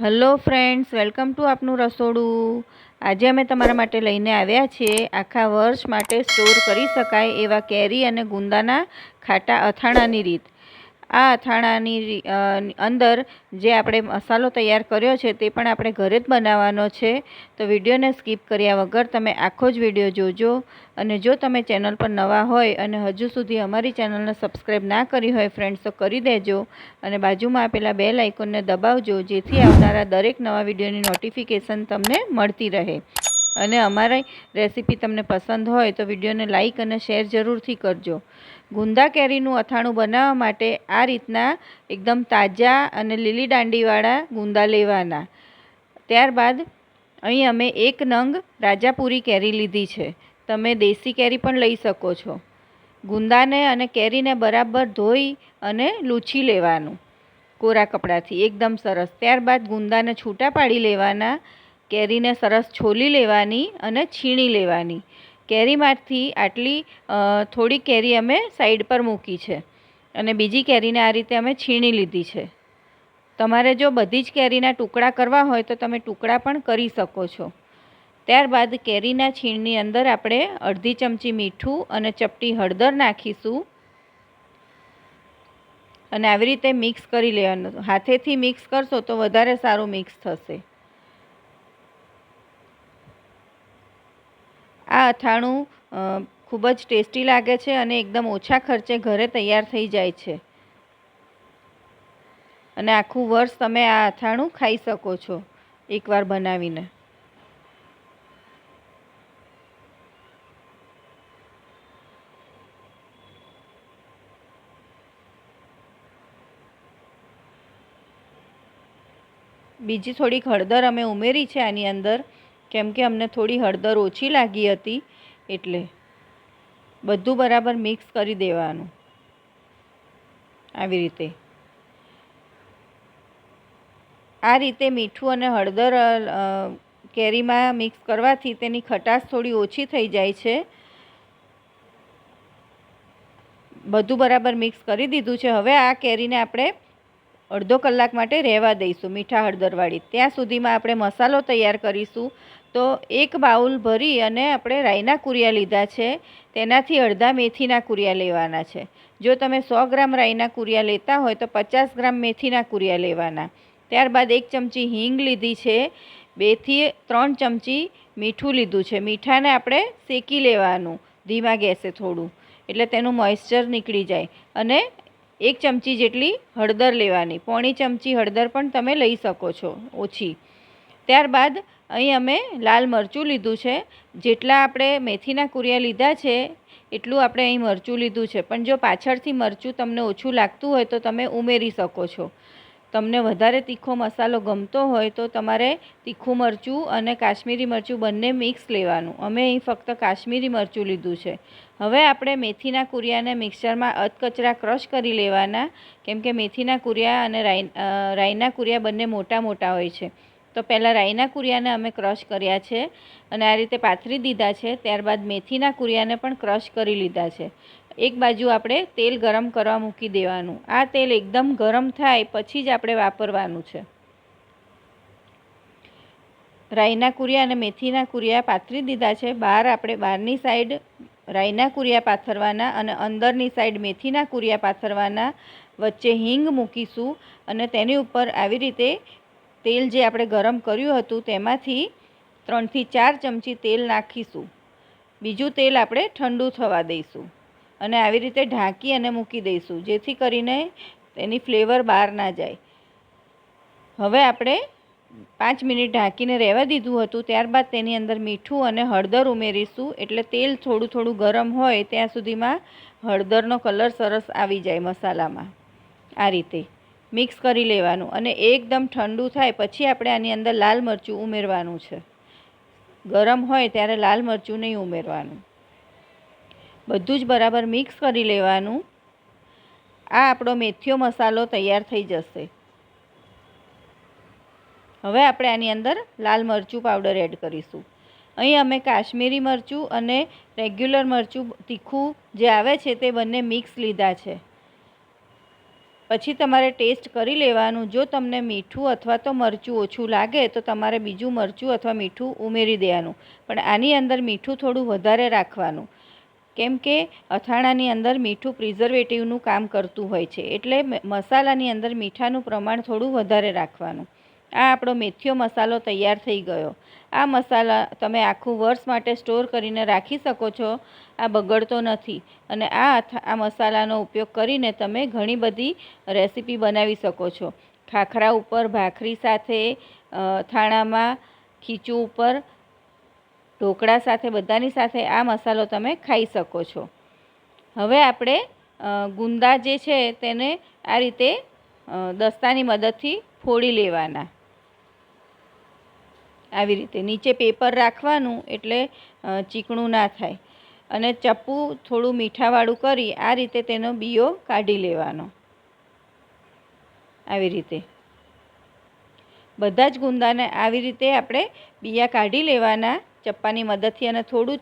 Hello friends, welcome to આપનું રસોડું। આજે અમે તમારા માટે લઈને આવ્યા છીએ આખા વર્ષ માટે સ્ટોર કરી શકાય એવા કેરી અને ગુંદાના ખાટા અથાણાની રીત। આ અથાણાની અંદર જે આપણે મસાલો તૈયાર કર્યો છે તે પણ આપણે ઘરે જ બનાવવાનો છે। તો વિડીયોને સ્કીપ કર્યા વગર તમે આખો જ વિડીયો જોજો। અને જો તમે ચેનલ પર નવા હોય અને હજુ સુધી અમારી ચેનલને સબસ્ક્રાઈબ ના કરી હોય ફ્રેન્ડ્સ તો કરી દેજો અને બાજુમાં આપેલા બેલ આઇકોનને દબાવજો, જેથી આવનારા દરેક નવા વિડીયોની નોટિફિકેશન તમને મળતી રહે। અને અમારી રેસીપી તમને પસંદ હોય તો વિડીયોને લાઇક અને શેર જરૂરથી કરજો। ગુંદા કેરીનું અથાણું બનાવવા માટે આ રીતના એકદમ તાજા અને લીલી દાંડીવાળા ગુંદા લેવાના। ત્યારબાદ અહીં અમે 1 નંગ રાજાપુરી કેરી લીધી છે। તમે દેશી કેરી પણ લઈ શકો છો। ગુંદાને અને કેરીને બરાબર ધોઈ અને લૂછી લેવાનું કોરા કપડાથી એકદમ સરસ। ત્યારબાદ ગુંદાને છૂટા પાડી લેવાના, કેરીને સરસ છોલી લેવાની અને છીણી લેવાની। કેરીમાંથી આટલી થોડી કેરી અમે સાઈડ પર મૂકી છે અને બીજી કેરીને આ રીતે અમે છીણી લીધી છે। તમારે જો બધી જ કેરીના ટુકડા કરવા હોય તો તમે ટુકડા પણ કરી શકો છો। ત્યારબાદ કેરીના છીણની અંદર આપણે અડધી ચમચી મીઠું અને ચપટી હળદર નાખીશું અને આવી રીતે મિક્સ કરી લેવાનું। હાથેથી મિક્સ કરશો તો વધારે સારું મિક્સ થશે। આ અથાણું ખૂબ જ ટેસ્ટી લાગે છે અને એકદમ ઓછા ખર્ચે ઘરે તૈયાર થઈ જાય છે અને આખું વર્ષ તમે આ અથાણું ખાઈ શકો છો એકવાર બનાવીને। બીજી થોડીક હળદર અમે ઉમેરી છે આની અંદર, કેમ કે અમને થોડી હળદર ઓછી લાગી હતી એટલે। બધું બરાબર મિક્સ કરી દેવાનું આવી રીતે। આ રીતે મીઠું અને હળદર કેરીમાં મિક્સ કરવાથી તેની ખટાશ થોડી ઓછી થઈ જાય છે। બધું બરાબર મિક્સ કરી દીધું છે। હવે આ કેરીને આપણે અડધો કલાક માટે રહેવા દઈશું મીઠા હળદરવાળી। ત્યાં સુધીમાં આપણે મસાલો તૈયાર કરીશું। તો 1 બાઉલ ભરી અને આપણે રાઈના કુરિયા લીધા છે, તેનાથી અડધા મેથીના કુરિયા લેવાના છે। જો તમે 100 ગ્રામ રાઈના કુરિયા લેતા હોય તો 50 ગ્રામ મેથીના કુરિયા લેવાના। ત્યારબાદ 1 ચમચી હિંગ લીધી છે, 2 થી 3 ચમચી મીઠું લીધું છે। મીઠાને આપણે શેકી લેવાનું ધીમા ગેસે થોડું, એટલે તેનું મોઇસ્ચર નીકળી જાય। અને 1 ચમચી જેટલી હળદર લેવાની, પોણી ચમચી હળદર પણ તમે લઈ શકો છો ઓછી। ત્યારબાદ અહીં અમે લાલ મરચું લીધું છે। જેટલા આપણે મેથીના કુરિયા લીધા છે એટલું આપણે અહીં મરચું લીધું છે, પણ જો પાછળથી મરચું તમને ઓછું લાગતું હોય તો તમે ઉમેરી શકો છો। તમને વધારે તીખો મસાલો ગમતો હોય તો તમારે તીખું મરચું અને કાશ્મીરી મરચું બંને મિક્સ લેવાનું। અમે અહીં ફક્ત કાશ્મીરી મરચું લીધું છે। હવે આપણે મેથીના કુરિયાને મિક્સરમાં અધકચરા ક્રશ કરી લેવાના, કેમ કે મેથીના કુરિયા અને રાઈના કુરિયા બંને મોટા મોટા હોય છે। તો પહેલાં રાઈના કુરિયાને અમે ક્રશ કર્યા છે અને આ રીતે પાથરી દીધા છે। ત્યારબાદ મેથીના કુરિયાને પણ ક્રશ કરી લીધા છે। એક બાજુ આપણે તેલ ગરમ કરવા મૂકી દેવાનું। આ તેલ એકદમ ગરમ થાય પછી જ આપણે વાપરવાનું છે। રાઈના કુરિયા અને મેથીના કુરિયા પાથરી દીધા છે। આપણે બહારની સાઈડ રાઈના કુરિયા પાથરવાના અને અંદરની સાઈડ મેથીના કુરિયા પાથરવાના। વચ્ચે હિંગ મૂકીશું અને તેની ઉપર આવી રીતે તેલ જે આપણે ગરમ કર્યું હતું તેમાંથી 3 થી 4 ચમચી તેલ નાખીશું। બીજું તેલ આપણે ઠંડુ થવા દઈશું અને આવી રીતે ઢાંકી અને મૂકી દઈશું, જેથી કરીને તેની ફ્લેવર બહાર ના જાય। હવે આપણે 5 મિનિટ ઢાંકીને રહેવા દીધું હતું। ત્યારબાદ તેની અંદર મીઠું અને હળદર ઉમેરીશું, એટલે તેલ થોડું થોડું ગરમ હોય ત્યાં સુધીમાં હળદરનો કલર સરસ આવી જાય મસાલામાં। આ રીતે મિક્સ કરી લેવાનું અને એકદમ ઠંડુ થાય પછી આપણે આની અંદર લાલ મરચું ઉમેરવાનું છે। ગરમ હોય ત્યારે લાલ મરચું નહીં ઉમેરવાનું। બધું જ બરાબર મિક્સ કરી લેવાનું। આ આપણો મેથીયો મસાલો તૈયાર થઈ જશે। હવે આપણે આની અંદર લાલ મરચું પાવડર એડ કરીશું। અહીં અમે કાશ્મીરી મરચું અને રેગ્યુલર મરચું તીખું જે આવે છે તે બંને મિક્સ લીધા છે। પછી તમારે ટેસ્ટ કરી લેવાનું. જો તમને મીઠું અથવા તો મરચું ઓછું લાગે તો તમારે બીજું મરચું અથવા મીઠું ઉમેરી દેવાનું. પણ આની અંદર મીઠું થોડું વધારે રાખવાનું, કેમ કે અથાણાની અંદર મીઠું પ્રિઝર્વેટિવનું કામ કરતું હોય છે. એટલે મસાલાની અંદર મીઠાનું પ્રમાણ થોડું વધારે રાખવાનું. આ આપણો મેથીયો મસાલો તૈયાર થઈ ગયો. આ મસાલા તમે આખું વર્ષ માટે સ્ટોર કરીને રાખી શકો છો. આ બગડતો નથી. અને આ મસાલાનો ઉપયોગ કરીને તમે ઘણી બધી રેસીપી બનાવી શકો છો. ખાખરા ઉપર, ભાખરી સાથે, અથાણામાં, ખીચું ઉપર, ઢોકળા સાથે, બધાની સાથે આ મસાલો તમે ખાઈ શકો છો. હવે આપણે ગુંદા જે છે તેને આ રીતે દસ્તાની મદદથી ફોડી લેવાના. આવી રીતે નીચે પેપર રાખવાનું એટલે ચીકણું ના થાય. અને ચપ્પુ થોડું મીઠાવાળું કરી આ રીતે તેનો બીયો કાઢી લેવાનો. આવી રીતે બધા જ ગુંદાને આવી રીતે આપણે બીયા કાઢી લેવાના ચપ્પાની મદદથી. અને થોડું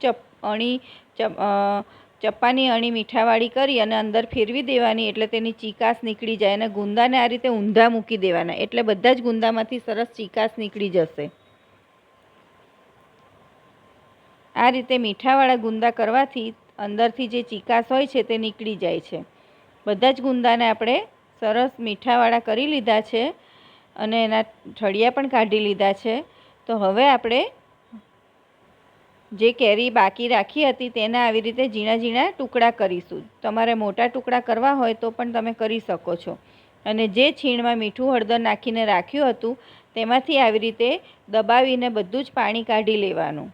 ચપ્પાની અણી મીઠાવાળી કરી અને અંદર ફેરવી દેવાની, એટલે તેની ચીકાશ નીકળી જાય. અને ગુંદાને આ રીતે ઊંધા મૂકી દેવાના, એટલે બધા જ ગુંદામાંથી સરસ ચીકાશ નીકળી જશે. આ રીતે મીઠાવાળા ગુંદા કરવાથી અંદરથી જે ચીકાશ હોય છે તે નીકળી જાય છે. બધા જ ગુંદાને આપણે સરસ મીઠાવાળા કરી લીધા છે અને એના ઠળિયા પણ કાઢી લીધા છે. તો હવે આપણે જે કેરી બાકી રાખી હતી તેના આવી રીતે ઝીણા ઝીણા ટુકડા કરીશું. તમારે મોટા ટુકડા કરવા હોય તો પણ તમે કરી શકો છો. અને જે છીણમાં મીઠું હળદર નાખીને રાખ્યું હતું તેમાંથી આવી રીતે દબાવીને બધું જ પાણી કાઢી લેવાનું.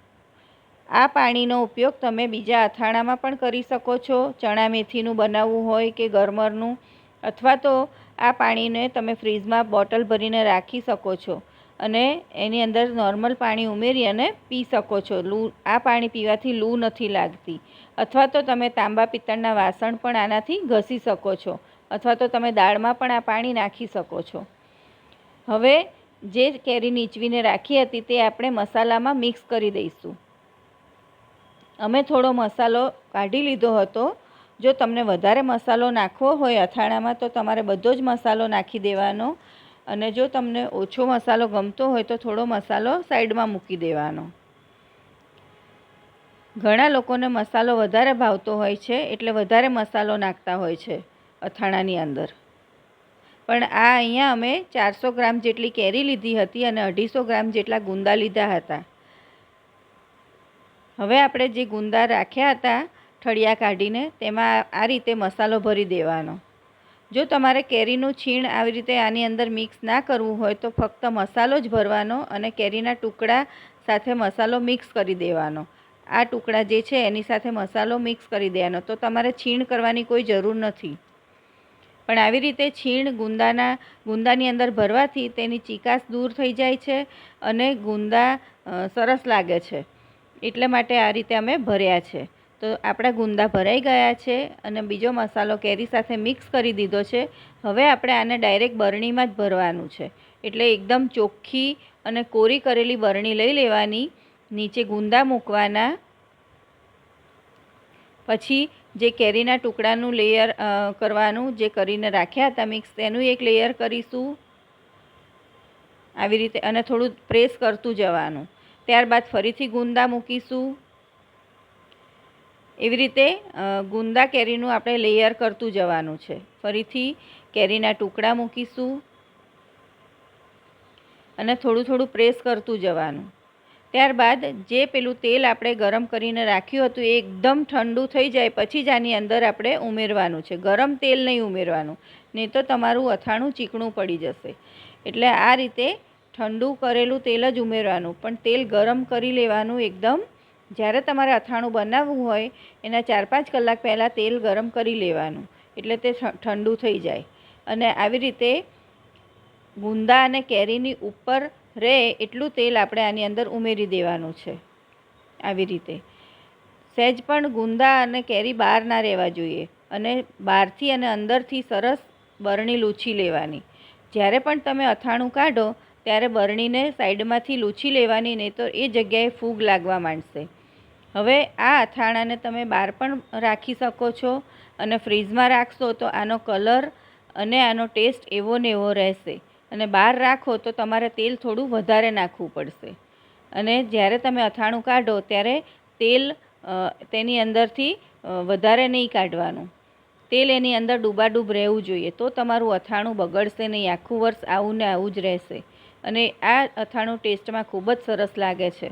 આ પાણીનો ઉપયોગ તમે બીજા અથાણામાં પણ કરી શકો છો. ચણા મેથીનું બનાવવું હોય કે ગરમરનું, અથવા તો આ પાણીને તમે ફ્રીજમાં બોટલ ભરીને રાખી શકો છો અને એની અંદર નોર્મલ પાણી ઉમેરી અને પી શકો છો. આ પાણી પીવાથી લૂ નથી લાગતી. અથવા તો તમે તાંબા પિત્તળના વાસણ પણ આનાથી ઘસી શકો છો, અથવા તો તમે દાળમાં પણ આ પાણી નાખી શકો છો. હવે જે કેરી નીચવીને રાખી હતી તે આપણે મસાલામાં મિક્સ કરી દઈશું. અમે થોડો મસાલો કાઢી લીધો હતો. જો તમને વધારે મસાલો નાખવો હોય અથાણામાં તો તમારે બધો જ મસાલો નાખી દેવાનો. અને જો તમને ઓછો મસાલો ગમતો હોય તો થોડો મસાલો સાઈડમાં મૂકી દેવાનો. ઘણા લોકોને મસાલો વધારે ભાવતો હોય છે એટલે વધારે મસાલો નાખતા હોય છે અથાણાની અંદર. પણ આ અહીંયા અમે 400 ગ્રામ જેટલી કેરી લીધી હતી અને 250 ગ્રામ જેટલા ગુંદા લીધા હતા. હવે આપણે જે ગુંદા રાખ્યા હતા ઠળિયા કાઢીને તેમાં આ રીતે મસાલો ભરી દેવાનો. જો તમારે કેરીનું છીણ આવી રીતે આની અંદર મિક્સ ના કરવું હોય તો ફક્ત મસાલો જ ભરવાનો અને કેરીના ટુકડા સાથે મસાલો મિક્સ કરી દેવાનો. આ ટુકડા જે છે એની સાથે મસાલો મિક્સ કરી દેવાનો, તો તમારે છીણ કરવાની કોઈ જરૂર નથી. પણ આવી રીતે છીણ ગુંદાની અંદર ભરવાથી તેની ચીકાશ દૂર થઈ જાય છે અને ગુંદા સરસ લાગે છે. એટલે માટે આ રીતે અમે ભર્યા છે. તો આપણા ગુંદા ભરાઈ ગયા છે અને બીજો મસાલો કેરી સાથે મિક્સ કરી દીધો છે. હવે આપણે આને ડાયરેક્ટ બરણીમાં જ ભરવાનું છે. એટલે એકદમ ચોખ્ખી અને કોરી કરેલી બરણી લઈ લેવાની, નીચે ગુંદા મૂકવાના, પછી જે કેરીના ટુકડાનું લેયર કરવાનું, જે કરીને રાખ્યા હતા મિક્સ, તેનું એક લેયર કરીશું આવી રીતે અને થોડું પ્રેસ કરતું જવાનું. ત્યારબાદ ફરીથી ગુંદા મૂકીશું. એવી રીતે ગુંદા કેરીનું આપણે લેયર કરતું જવાનું છે. ફરીથી કેરીના ટુકડા મૂકીશું અને થોડું થોડું પ્રેસ કરતું જવાનું. ત્યારબાદ જે પેલું તેલ આપણે ગરમ કરીને રાખ્યું હતું એ એકદમ ઠંડુ થઈ જાય પછી જ આની અંદર આપણે ઉમેરવાનું છે. ગરમ તેલ નહીં ઉમેરવાનું, નહીં તો તમારું અથાણું ચીકણું પડી જશે. એટલે આ રીતે ઠંડુ કરેલું તેલ જ ઉમેરવાનું. પણ તેલ ગરમ કરી લેવાનું એકદમ. જ્યારે તમારે અથાણું બનાવવું હોય એના 4-5 કલાક પહેલાં તેલ ગરમ કરી લેવાનું, એટલે તે ઠંડુ થઈ જાય. અને આવી રીતે ગુંદા અને કેરીની ઉપર રહે એટલું તેલ આપણે આની અંદર ઉમેરી દેવાનું છે. આવી રીતે સહેજ પણ ગુંદા અને કેરી બહાર ના રહેવા જોઈએ અને બહારથી અને અંદરથી સરસ બરણી લૂછી લેવાની. જ્યારે પણ તમે અથાણું કાઢો ત્યારે બરણીને સાઈડમાંથી લૂછી લેવાની, નહીં તો એ જગ્યાએ ફૂગ લાગવા માંડશે. હવે આ અથાણાને તમે બહાર પણ રાખી શકો છો અને ફ્રીજમાં રાખશો તો આનો કલર અને આનો ટેસ્ટ એવો ને એવો રહેશે. અને બહાર રાખો તો તમારે તેલ થોડું વધારે નાખવું પડશે. અને જ્યારે તમે અથાણું કાઢો ત્યારે તેલ તેની અંદરથી વધારે નહીં કાઢવાનું. તેલ એની અંદર ડૂબાડૂબ રહેવું જોઈએ, તો તમારું અથાણું બગડશે નહીં. આખું વર્ષ આવું ને આવું જ રહેશે. અને આ અથાણું ટેસ્ટમાં ખૂબ જ સરસ લાગે છે.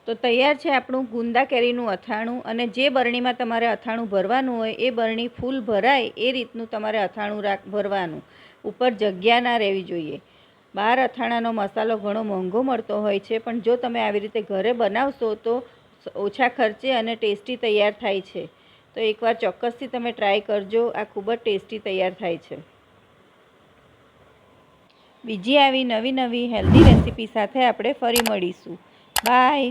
તો તૈયાર છે આપણું ગુંદા કેરીનું અથાણું. અને જે બરણીમાં તમારે અથાણું ભરવાનું હોય એ બરણી ફૂલ ભરાય એ રીતનું તમારે અથાણું ભરવાનું. ઉપર જગ્યા ના રહેવી જોઈએ. બહાર અથાણાનો મસાલો ઘણો મોંઘો મળતો હોય છે, પણ જો તમે આવી રીતે ઘરે બનાવશો તો ઓછા ખર્ચે અને ટેસ્ટી તૈયાર થાય છે. તો એકવાર ચોક્કસથી તમે ટ્રાય કરજો. આ ખૂબ જ ટેસ્ટી તૈયાર થાય છે. બીજી આવી નવી હેલ્ધી રેસીપી સાથે આપણે ફરી મળીશું. બાય.